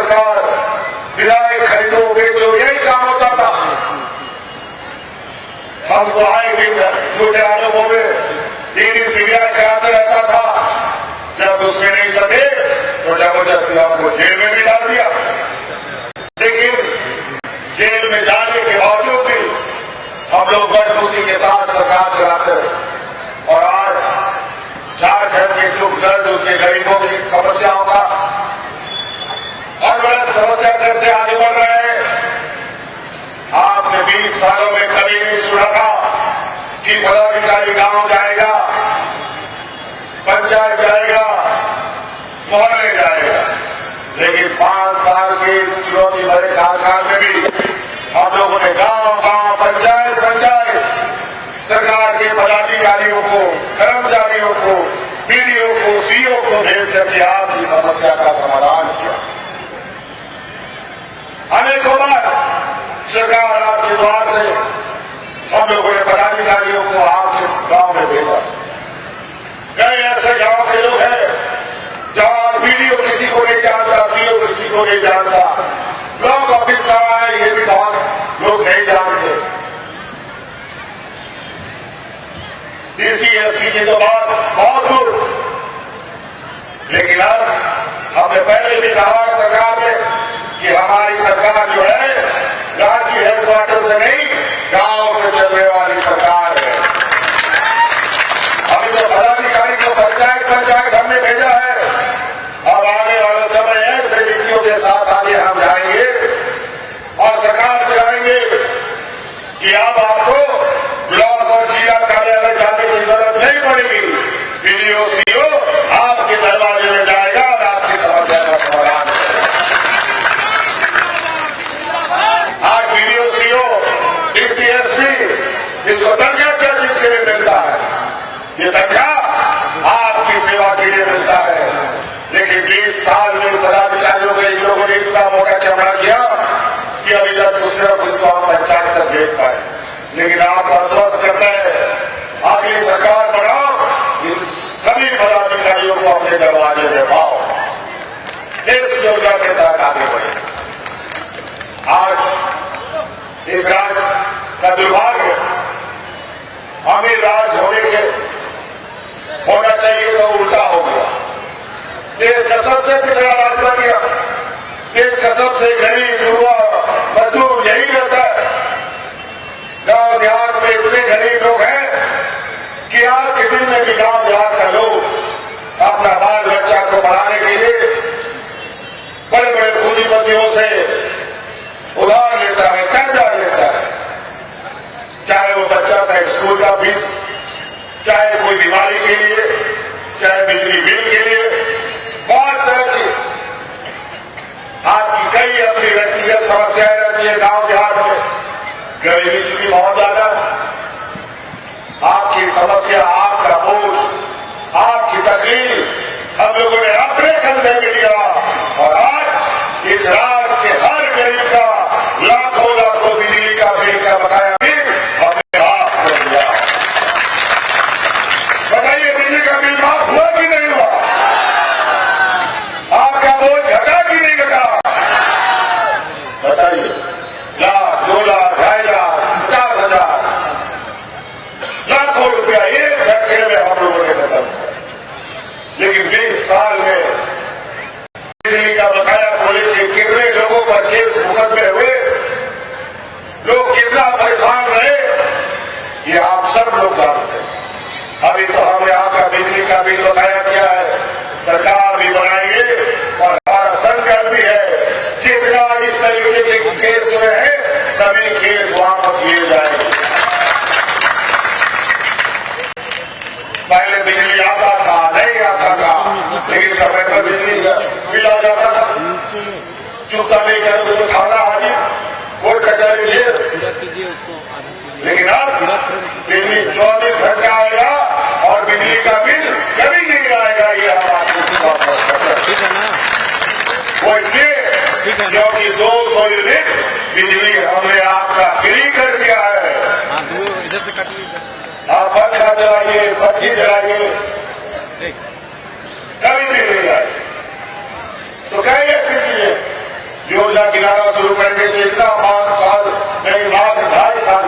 सरकार विधायक खरीदो बेचो, यही काम होता था। हमको आए दिन झूठे आरोपों में ईडी सीबीआई कराते रहता था। जब उसमें नहीं सके तो जबरदस्ती हमको जेल में भी डाल दिया। लेकिन जेल में जाने के बावजूद भी हम लोग मजबूती के साथ सरकार चलाते रहे और आज झारखंड के दुख दर्द उनके गरीबों की समस्याओं का अनवरत समस्या करते आगे बढ़ रहे हैं। आपने 20 सालों में कभी नहीं सुना था कि पदाधिकारी गांव जाएगा, पंचायत जाएगा, मोहल्ले जाएगा। लेकिन 5 साल के इस चुनौती भरे कार्यकाल में भी हम लोगों ने गांव गांव, पंचायत पंचायत सरकार के पदाधिकारियों को, कर्मचारियों को, बीडीओ को, सीओ को भेज करके आपकी समस्या का समाधान किया। अनेकों बार सरकार आपके द्वार से हम लोगों ने पदाधिकारियों को आपके गांव में भेजा। कई ऐसे गांव के लोग हैं जहां बीडीओ किसी को नहीं जानता, सीओ किसी को नहीं जानता, ब्लॉक ऑफिस कहाँ है ये भी बहुत लोग नहीं जानते। डीसी एसपी की तो बात बहुत दूर। लेकिन अब हमने पहले भी कहा सरकार में कि हमारी सरकार जो है राज्य हेडक्वार्टर से नहीं, गांव से चलने वाली सरकार है। अभी तो पदाधिकारी को पंचायत पंचायत हमने भेजा है। अब आने वाले समय ऐसे नीतियों के साथ आगे हम जाएंगे और सरकार चलाएंगे कि अब आपको ब्लॉक और जिला कार्यालय जाने की जरूरत नहीं पड़ेगी। बीडीओ सीओ आपके दरवाजे में जाएगा और आपकी समस्या का समाधान करेगा। आज बीडीओ सीओ डीसी एसपी इसको तनख्वाह क्या किसके लिए मिलता है? ये तनख्वाह आपकी सेवा के लिए मिलता है। लेकिन 20 साल में पदाधिकारियों के इन लोगों ने इतना मोटा चमड़ा किया कि अभी तक सिर्फ उनको हम पंचायत तक भेज पाए। लेकिन आपको आश्वस्त करते हैं अगली सरकार बनाओ, इन सभी पदाधिकारियों को अपने दरवाजे में पाओ। इस योजना के तहत आगे बढ़े। आज इस राज्य का दुर्भाग्य अमीर राज होना चाहिए तो उल्टा हो गया। देश का सबसे पिछड़ा राज्य बन गया। देश का सबसे गरीब युवा मजदूर यही रहता है। गांव देहात में इतने गरीब लोग हैं कि आज के दिन में भी गांव देहात का लोग अपना बाल बच्चा को पढ़ाने के लिए बड़े बड़े पूंजीपतियों से उधार लेता है, कर्जा लेता है। चाहे वो बच्चा का स्कूल का फीस, चाहे कोई बीमारी के लिए, चाहे बिजली बिल के लिए, बहुत तरह की आपकी कई अपनी व्यक्तिगत समस्याएं रहती है। गांव देहात में गरीबी चूंकि बहुत ज्यादा, आपकी समस्या, आपका बोझ, आपकी तकलीफ हम लोगों ने अपने कंधे में लिया और आज इस राज्य के हर गरीब का लाखों लाखों बिजली का बिल का बकाया भी हमने माफ कर दिया। बताइए बिजली का बिल माफ हुआ कि नहीं हुआ? आपका बोझ घटा कि नहीं घटा? बताइए। 1 लाख, 2 लाख, 2.5 लाख, 50,000 लाखों रुपया एक झटके में हम लोगों ने खत्म किया। लेकिन 20 साल में बिजली का बकाया को लेकर कितने लोगों पर केस मुकदमे हुए, लोग कितना परेशान रहे, ये आप सब लोग जानते हैं। अभी तो हमने आपका बिजली का बिल बकाया किया है, सरकार भी बनाएंगे और हमारा संकल्प भी है जितना इस तरीके के केस हुए हैं सभी केस वापस लिए जाएंगे। पहले बिजली आता था, नहीं आता था, लेकिन समय पर बिजली बिल आ जाता था। चुकता नहीं करोगे तो थाना हाजिर, कोर्ट कचहरी लिए। लेकिन अब बिजली 24 घंटे आएगा और बिजली का बिल कभी नहीं आएगा। ये हम आपको वो इसलिए क्योंकि 200 यूनिट बिजली हमने आपका फ्री कर दिया है। आप पंखा चलाइए, बत्ती चलाइए, कभी भी नहीं आए। तो कई ऐसी चीजें गिनाना शुरू करेंगे तो इतना 5 साल नहीं, मात्र 2.5 साल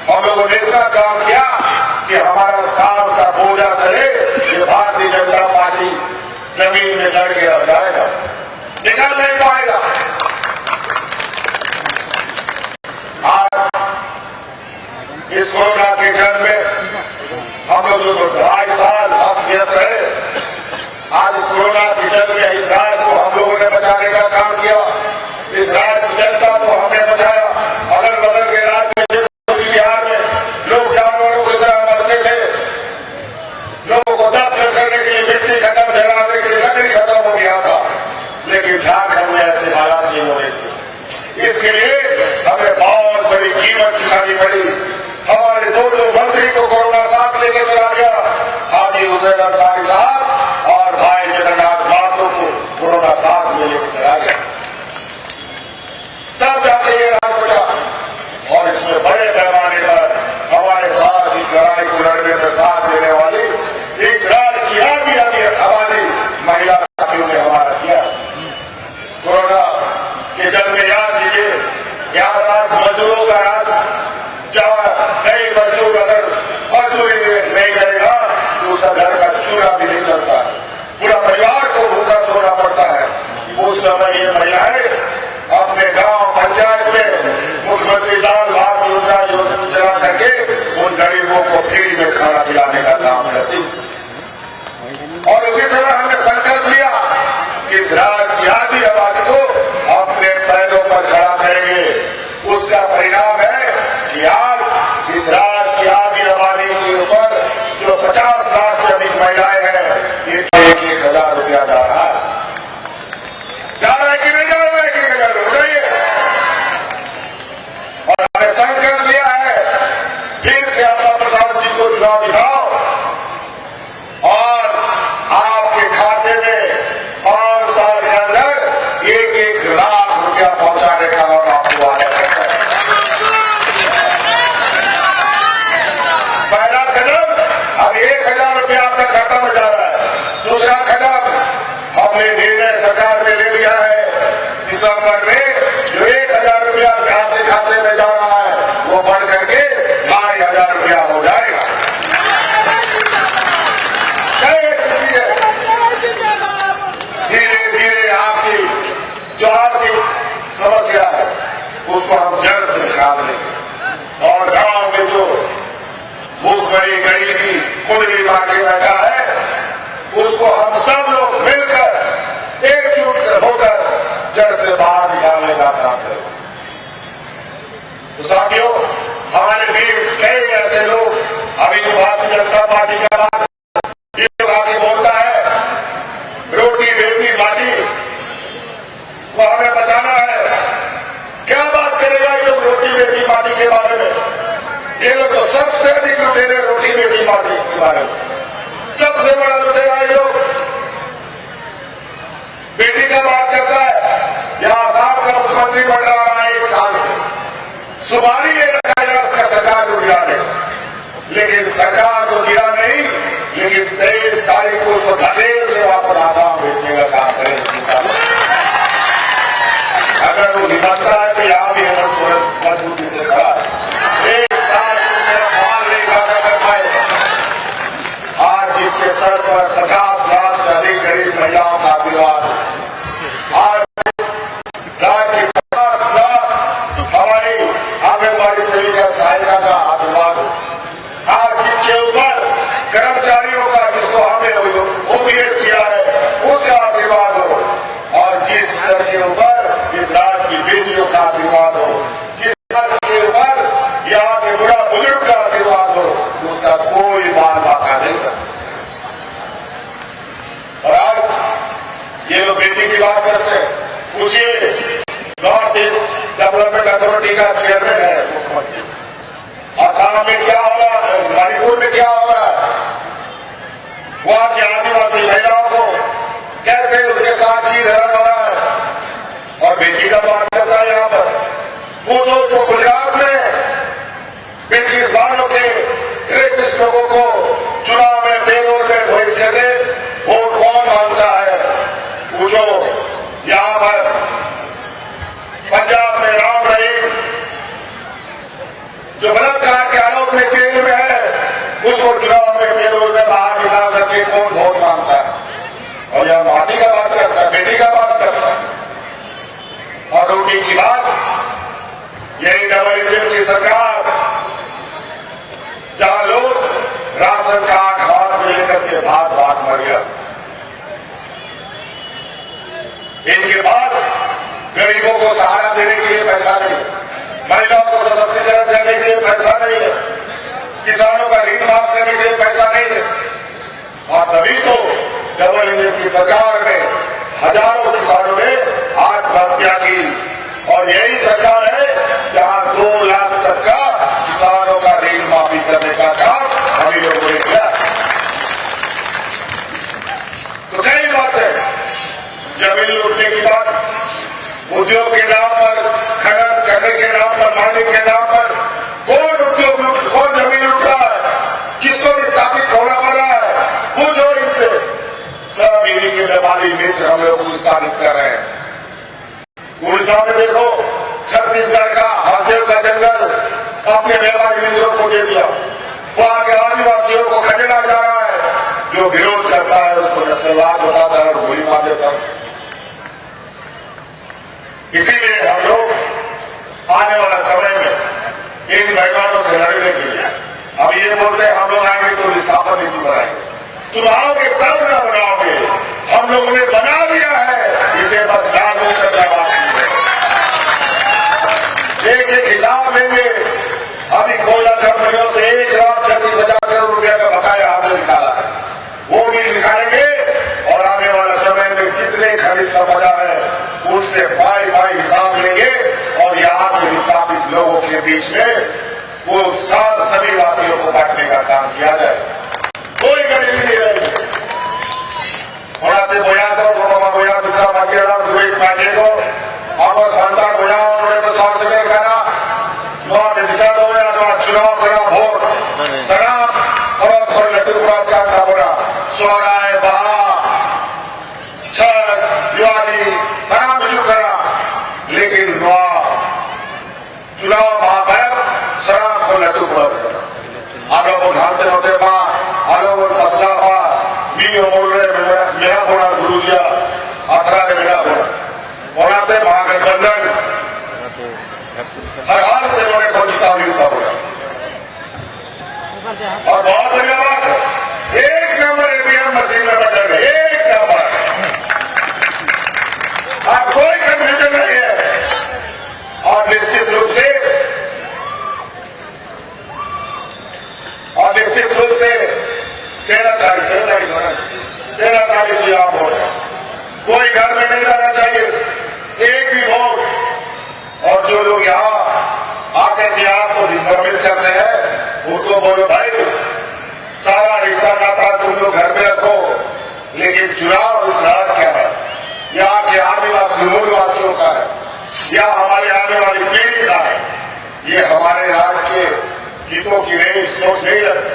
हम लोगों ने इतना काम किया कि हमारा काम का बोझा करे ये भारतीय जनता पार्टी जमीन में लड़ के रह जाएगा, निकल नहीं पाएगा। आज इस कोरोना के जंग में हम लोग जो 2.5 साल अस्त व्यस्त रहे, आज इस कोरोना की जंग में इस राज्य को हम लोगों ने बचाने का काम किया, इस राज्य की जनता को हमने बचाया। अगल बगल के राज्य में बिहार में लोग जानवरों की तरह मरते थे, लोगों को दफन करने के लिए मिट्टी खत्म, जलाने के लिए लकड़ी खत्म हो गया था, लेकिन झारखंड में ऐसे हालात नहीं हो रहे थे। इसके लिए हमें बहुत बड़ी कीमत चुकानी पड़ी। हमारे 2 मंत्री को कोरोना साथ लेके चला गया, हाजी हुसैन अंसारी साहब और भाई जगन्नाथ महतो को कोरोना साथ में लेके चला गया, तब जाके ये राज बचा। और इसमें बड़े पैमाने पर हमारे साथ इस लड़ाई को लड़ने में साथ देने वाली इस राज्य की आबादी महिला साथियों ने हमारा किया। कोरोना के जंग में याद कीजिए, यहाँ राज मजदूरों का राज, जहाँ कई मजदूर अगर मजदूरी नहीं करेगा तो उसका घर का चूल्हा भी नहीं चलता, पूरा परिवार को भूखा सोना पड़ता है। उस समय ये महिलाएं अपने गांव पंचायत में मुख्यमंत्री दाल भात योजना चला करके उन गरीबों को फ्री में खाना खिलाने का काम करती थी। और उसी समय हमने संकल्प लिया कि इस राज्य की आधी आबादी को अपने पैरों पर खड़ा करेंगे। उसका परिणाम है कि आज इस राज्य की आधी आबादी के ऊपर जो 50 लाख से अधिक महिलाएं हैं, इनको 1,000 रुपया जा रहा है। जा रहा है कि नहीं जा रहा है? 1,000 रुपये। और हमने संकल्प लिया है फिर से अपना प्रसाद जी को चुनाव दिखाओ और आपके खाते में 5 साल के अंदर 1-1 लाख रुपया पहुंचाने का और आपको वादा करता है। पहला कदम अब 1,000 रुपया आपका खाता में जा रहा है। दूसरा कदम हमने निर्णय सरकार में ले लिया है, दिसंबर में जो 1,000 रुपया आपके खाते में जा रहा है वो बढ़ करके 2,500 रुपया हो जाएगा। धीरे धीरे आपकी जो आर्थिक समस्या है उसको हम जड़ से निकाल देंगे। और गांव में जो भूखमरी गरीबी कुंडली बांटे बैठा है उसको हम सब लोग मिलकर एकजुट होकर जड़ से बाहर निकालने का काम करें। तो साथियों, हमारे बीच कई ऐसे लोग अभी जो भारतीय जनता पार्टी का बात ये लोग आगे बोलता है, रोटी बेटी माटी को हमें बचाना है। क्या बात करेगा ये लोग रोटी बेटी माटी के बारे में? ये लोग तो सबसे अधिक लुटेरे रोटी बेटी माटी के बारे में, सबसे बड़ा लुटेरा ये लोग। बेटी का बात करता है, यहाँ आसाम का मुख्यमंत्री बन रहा है 1 साल से, सुमारी ले रखा है इसका सरकार को गिराने, लेकिन सरकार को गिरा नहीं, लेकिन 23 तारीख को उसको धकेल के वापस आसाम भेजने का काम करेंगे। अगर वो हिम्मतता है तो यहाँ भी हेमंत सोरेन मजबूती से खड़ा है। 1 साल मेरा माल नहीं खाता कर पाए। आज जिसके सर पर 50 लाख से अधिक गरीब महिलाओं का आशीर्वाद, आज राज्य की 50 लाख हमारी आंगनबाड़ी सेविका सहायिका का आशीर्वाद हो, आज जिसके ऊपर कर्मचारियों का जिसको हमने ओपीएस किया है उसका आशीर्वाद हो, और जिस सर के ऊपर इस राज्य की बेटियों का आशीर्वाद हो, जिस सर के ऊपर यहाँ के बुढ़ा बुजुर्ग का आशीर्वाद हो, उसका कोई मान बाका नहीं करता। और आज ये लोग बेटी की बात करते हैं, पूछिए नॉर्थ ईस्ट डेवलपमेंट अथॉरिटी का चेयरमैन है मुख्यमंत्री, असम में क्या हो रहा है, मणिपुर में क्या हो रहा है, वहां की आदिवासी महिलाओं को कैसे उनके साथ जी धरण हो रहा है, और बेटी का बात करता है यहाँ पर। पूछो तो गुजरात में 35 बालों के रेपिस्ट लोगों को चुनाव में बेलोर में भेज करके वोट कौन मांगता है? पूछो यहाँ पर पंजाब में राम रहीम जो बलात्कार के आरोप में जेल में है, उसको चुनाव में पेरोल में बाहर निकाल करके कौन वोट मांगता है? और यह माटी का बात करता है, बेटी का बात करता है। और रोटी की बात, यही डबल इंजन की सरकार जहां लोग राशन कार्ड हाथ में लेकर के भाग भाग मर गया, इनके पास गरीबों को सहारा देने के लिए पैसा नहीं, महिलाओं को सशक्तिकरण करने के लिए पैसा नहीं है, किसानों का ऋण माफ करने के लिए पैसा नहीं है। और तभी तो डबल इंजन की सरकार ने हजारों किसानों ने आत्महत्या की। और यही सरकार है जहां 2 लाख तक का किसानों का ऋण माफी करने का काम अभी लोगों ने किया। तो कई बातें, जमीन लूटने की बात, उद्योग के नाम पर, खनन करने के नाम पर, माइनिंग के नाम पर कौन उद्योग लूट, कौन जमीन लूट रहा है, किसको विस्थापित होना पड़ रहा है, पूछो इनसे। सब इन्हीं के व्यापारी मित्र हम लोग विस्थापित कर रहे हैं। उड़ीसा में देखो, छत्तीसगढ़ का हरदेव का जंगल अपने व्यापारी मित्रों को दे दिया, वहां के आदिवासियों को खदेड़ा जा रहा है। जो विरोध करता है उसको नक्सलवाद बताता है और गोली मार देता है। इसीलिए हम लोग आने वाला समय में इन बेईमानों से लड़ने के लिए अब ये बोलते हैं हम लोग आएंगे तो विस्थापन नीति बनाएंगे। तुम आओगे तब न बनाओगे, हम लोगों ने बना लिया है, इसे बस लागू करना बाकी है। एक एक हिसाब लेंगे। अभी कोयला कंपनियों से 1,36,000 करोड़ रुपया का बकाया हमने निकाला है, वो भी निकालेंगे। और आने वाला समय में कितने खनिज संपदा है उनसे पाई हिसाब लेंगे और यहाँ के विस्थापित लोगों के बीच में वो सभी वासियों को बांटने का काम किया जाए। कोई गरीबी नहीं रहेगी। बोया को गोमा बोया मिश्रा बाकीड़ा विवेक पांडे को और संतान बोया उन्होंने तो स्वास्थ्य में करा नो दिशा दो या नो चुनाव करा वोट सराम और खोल लड्डू प्राप्त करता बोला सोराय बहा छठ दिवाली सराम मिलू करा, लेकिन चुनाव महाभारत सराम को लड्डू प्राप्त करा। आप लोग जानते होते बा आलो पसला बा मी बोल रहे मेरा बोला गुरु दिया आसरा ने मेरा बोला बोलाते महागठबंधन हर हाल से उन्होंने को जितावी होता बोला। और बहुत बढ़िया बात है, 1 नंबर ईवीएम मशीन में बदल गए, 1 नंबर। अब कोई कंफ्यूजन नहीं है। और निश्चित रूप से 13 तारीख को आप वोट है, कोई घर में नहीं रहना चाहिए, एक भी वोट। और जो लोग यहाँ आकर के आपको दिग्भ्रमित कर रहे हैं उनको बोलो भाई सारा रिश्ता नाता तुम लोग घर में रखो, लेकिन चुनाव इस रात क्या है, यहाँ के आदिवासी मूलवासियों का है या हमारे आने वाली पीढ़ी का है। ये हमारे राज्य के हितों की नहीं सोच नहीं रखते।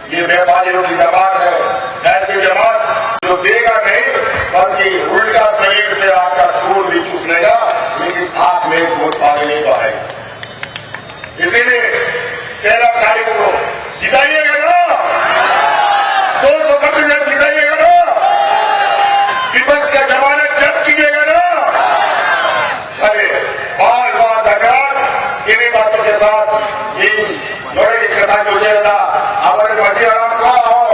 ये व्यापारियों की जमात है, ऐसी जमात जो देगा नहीं बल्कि उल्टा शरीर से आपका खून भी चूस लेगा, लेकिन आप में वोट पाने नहीं पाएगा। इसीलिए 13 तारीख को जिताइएगा ना, 200% जिताइएगा ना, विपक्ष का जमानत जब्त कीजिएगा ना। चलिए बहुत बहुत धन्यवाद। इन्हीं बातों के साथ इन लोड़े की कथा जुड़ेगा। हमारे मजियाराम को आओ,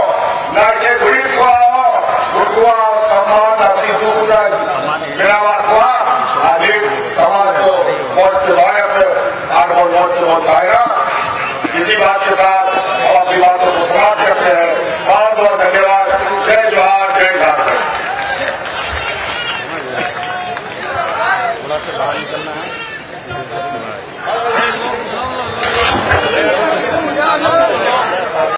नाके गुड़ी को आओ, गुड़कुआ सम्मान दासी दूधा मेरावार को आगे समाज को वोट के बारे में आठ वोट के वोट आएगा। इसी बात के साथ हम अपनी बातों को समाप्त करते हैं।